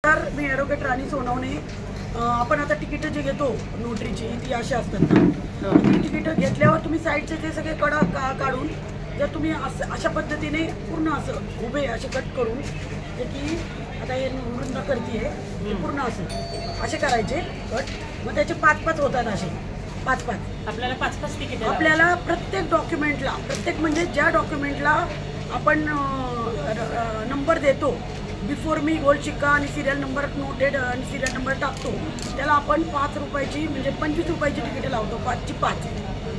तर मी ॲडव्होकेट राणी सोनवणे. आपण आता तिकीटं जे घेतो नोटरीची ती अशी असतात ना, ती तिकीटं घेतल्यावर तुम्ही साईडचे ते सगळे कडा काढून जर तुम्ही अशा पद्धतीने पूर्ण असं उभे असे कट करून जे की आता हे वृंदा करते पूर्ण असं असे करायचे कट. मग त्याचे 5-5 होतात असे 5-5. आपल्याला 5-5 तिकीट आपल्याला प्रत्येक डॉक्युमेंटला प्रत्येक ज्या डॉक्युमेंटला आपण नंबर देतो बिफोर मी गोल्ड शिक्का आणि सिरियल नंबर नोटेड आणि सिरियल नंबर टाकतो त्याला आपण 5 रुपयाची म्हणजे 25 रुपयाची तिकीटं लावतो. 5ची 5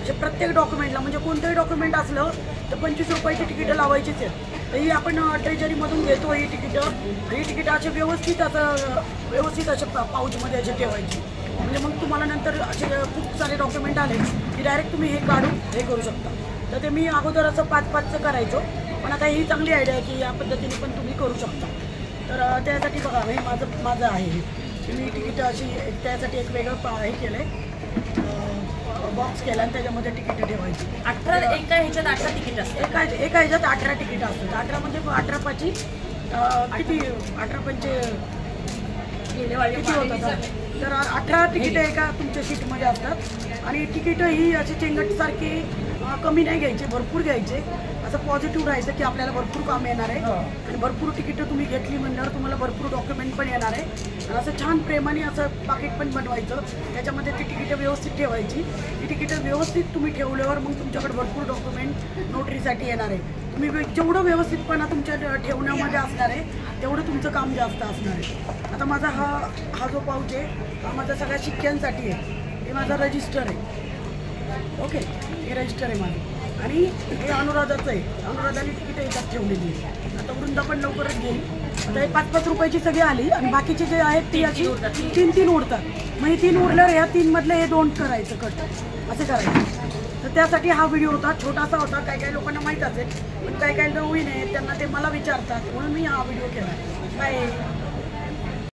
असे प्रत्येक डॉक्युमेंटला म्हणजे कोणतंही डॉक्युमेंट असलं तर 25 रुपयाची तिकीटं लावायचीच आहेत. तर ही आपण ट्रेजरीमधून घेतो ही तिकीटं. ही तिकीटं असे व्यवस्थित असे पाऊचमध्ये असे ठेवायची. म्हणजे मग तुम्हाला नंतर असे खूप सारे डॉक्युमेंट आले की डायरेक्ट तुम्ही हे काढून हे करू शकता. तर ते मी अगोदर असं 5-5चं करायचो, पण आता ही चांगली आयडिया आहे की या पद्धतीने पण तुम्ही करू शकता. तर त्यासाठी बघा हे माझं आहे हे मी तिकीटं अशी त्यासाठी एक वेगळं हे केलं आहे बॉक्स केला आणि त्याच्यामध्ये तिकीटं ठेवायची. 18 एका ह्याच्यात 18 तिकीट असतात. एका ह्याच्यात 18 तिकीटं असतात. 18 म्हणजे 18-5 किती 18-5 किती होतात. तर 18 तिकीटं एका तुमच्या सीटमध्ये असतात. आणि तिकीटं ही अशी चेंगटसारखी कमी नाही घ्यायची, भरपूर घ्यायचे. असं पॉझिटिव्ह राहायचं की आपल्याला भरपूर काम येणार आहे आणि भरपूर तिकीटं तुम्ही घेतली म्हणल्यावर तुम्हाला भरपूर डॉक्युमेंट पण येणार आहे. आणि असं छान प्रेमाने असं पाकिट पण बनवायचं, त्याच्यामध्ये ती तिकीटं व्यवस्थित ठेवायची. ती तिकीटं व्यवस्थित तुम्ही ठेवल्यावर मग तुमच्याकडे भरपूर डॉक्युमेंट नोटरीसाठी येणार आहे. तुम्ही जेवढं व्यवस्थितपणा तुमच्या ठेवण्यामध्ये असणार आहे तेवढं तुमचं काम जास्त असणार आहे. आता माझा हा जो पाऊच आहे हा माझा सगळ्या शिक्क्यांसाठी आहे. हे माझा रजिस्टर आहे. ओके, हे रजिस्टर आहे माझं. आणि हे अनुराधाचं आहे. अनुराधाने तिकीटं याच्यात ठेवलेली आहे. आता वृंदा पण लवकरच घेईल. आता हे 5-5 रुपयाची सगळी आली आणि बाकीचे जे आहेत ती अशी 3-3 उडतात. मग हे 3 उडल्यावर ह्या 3 मधले हे 2 करायचं कट असे करायचं. तर त्यासाठी हा व्हिडिओ होता. छोटासा होता, काही लोकांना माहीत असेल पण काही नवीन आहे त्यांना ते मला विचारतात म्हणून मी हा व्हिडिओ केला. काय